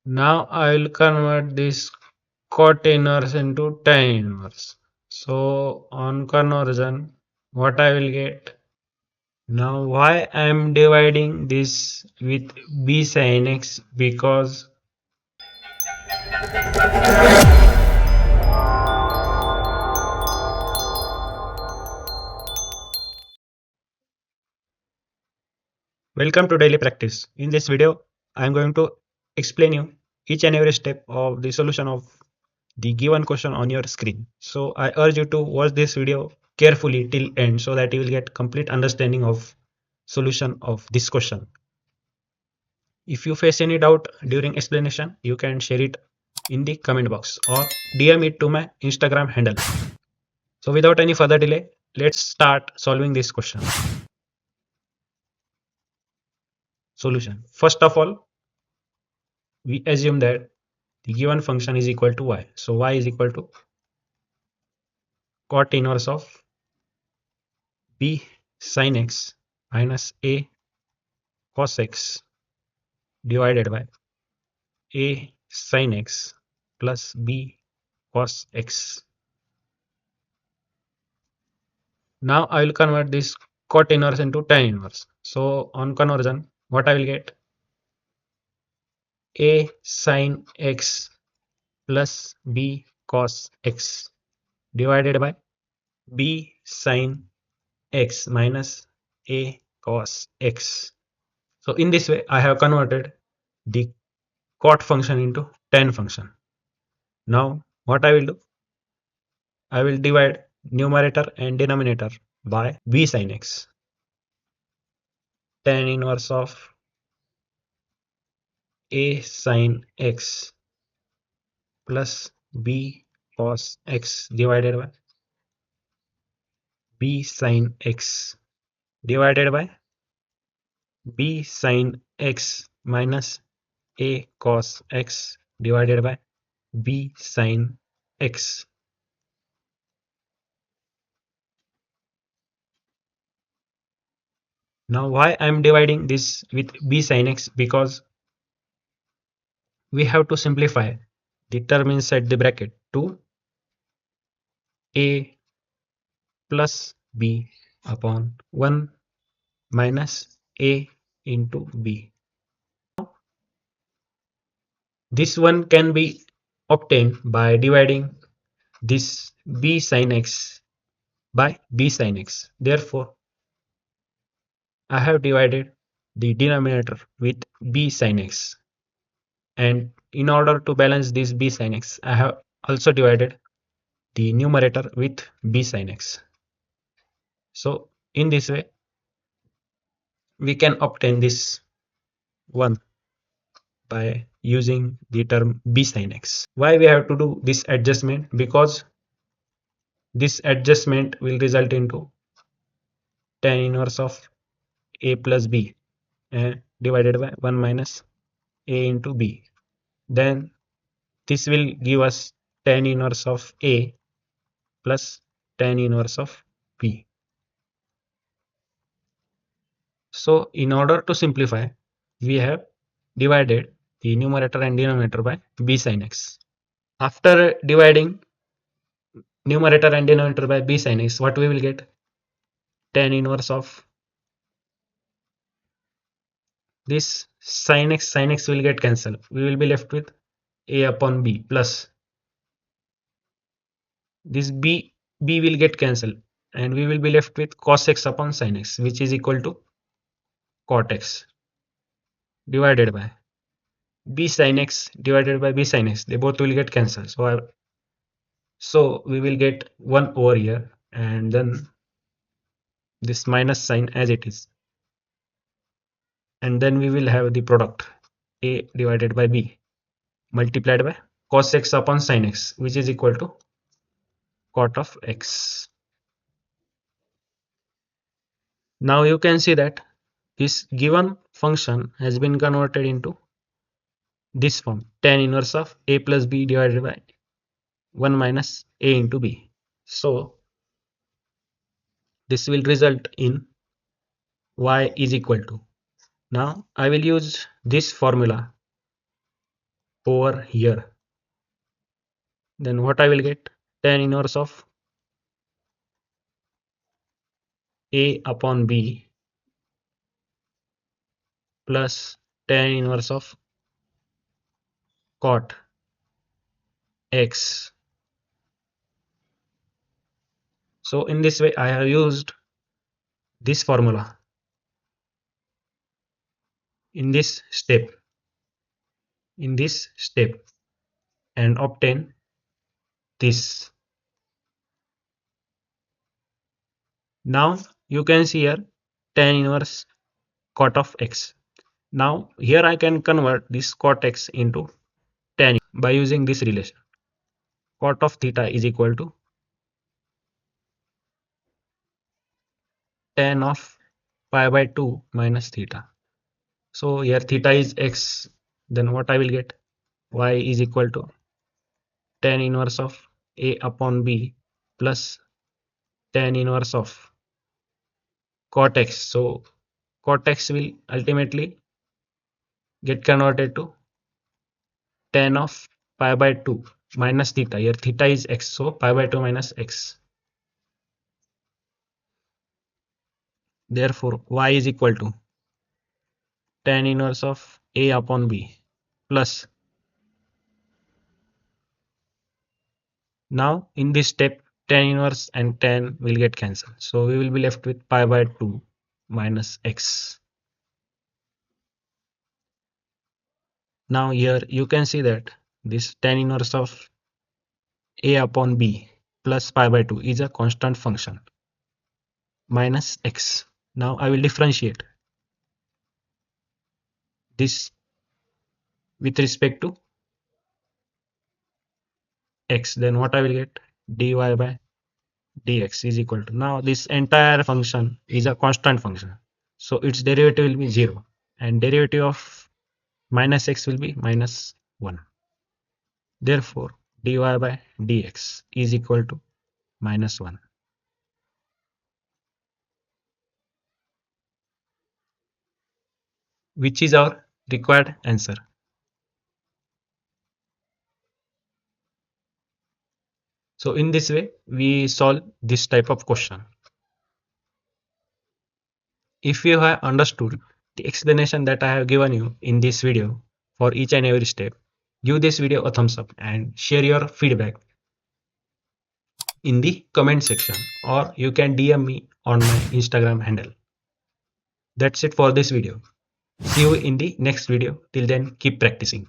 Now I will convert this cot inverse into tan inverse. So on conversion, what I will get? Now why I am dividing this with b sin x? Because welcome to daily practice. In this video, I am going to explain you each and every step of the solution of the given question on your screen. So I urge you to watch this video carefully till end so that you will get complete understanding of solution of this question. If you face any doubt during explanation, you can share it in the comment box or DM it to my Instagram handle. So without any further delay, let's start solving this question. Solution. First of all, we assume that the given function is equal to y. So y is equal to cot inverse of b sin x minus a cos x divided by a sin x plus b cos x. Now I will convert this cot inverse into tan inverse. So on conversion, what I will get? A sin x plus b cos x divided by b sin x minus a cos x. So in this way, I have converted the cot function into tan function. Now what I will do? I will divide numerator and denominator by b sin x. Tan inverse of a sin x plus b cos x divided by b sin x divided by b sin x minus a cos x divided by b sin x. Now why I am dividing this with b sin x? Because we have to simplify the term inside the bracket to a plus b upon 1 minus a into b. This one can be obtained by dividing this b sin x by b sin x. Therefore, I have divided the denominator with b sin x, and in order to balance this b sin x, I have also divided the numerator with b sin x. So in this way, we can obtain this one by using the term b sin x. Why we have to do this adjustment? Because this adjustment will result into tan inverse of a plus b divided by 1 minus a into b. Then this will give us tan inverse of a plus tan inverse of b. So in order to simplify, we have divided the numerator and denominator by b sin x. After dividing numerator and denominator by b sin x, what we will get? Tan inverse of this sin x will get cancelled. We will be left with a upon b plus this b will get cancelled, and we will be left with cos x upon sin x, which is equal to cot x divided by b sin x divided by b sin x. They both will get cancelled. So we will get 1 over here, and then this minus sign as it is, and then we will have the product a divided by b multiplied by cos x upon sin x, which is equal to cot of x. Now you can see that this given function has been converted into this form, tan inverse of a plus b divided by 1 minus a into b. So this will result in y is equal to. Now I will use this formula over here. Then what I will get? Tan inverse of A upon B plus tan inverse of cot x. So in this way I have used this formula in this step and obtain this. Now you can see here tan inverse cot of x. Now here I can convert this cot x into tan by using this relation. Cot of theta is equal to tan of pi by 2 minus theta. So here theta is x, then what I will get? Y is equal to tan inverse of A upon B plus tan inverse of cot x. So cot x will ultimately get converted to tan of pi by 2 minus theta. Here theta is x, so pi by 2 minus x. Therefore y is equal to tan inverse of A upon B plus, now in this step tan inverse and tan will get cancelled, so we will be left with pi by 2 minus x. Now here you can see that this tan inverse of A upon B plus pi by 2 is a constant function minus x. Now I will differentiate this with respect to x, then what I will get? Dy by dx is equal to, now this entire function is a constant function, so its derivative will be 0 and derivative of minus x will be minus 1. Therefore dy by dx is equal to minus 1, which is our required answer. So in this way we solve this type of question. If you have understood the explanation that I have given you in this video for each and every step, give this video a thumbs up and share your feedback in the comment section, or you can DM me on my Instagram handle. That's it for this video. See you in the next video. Till then, keep practicing.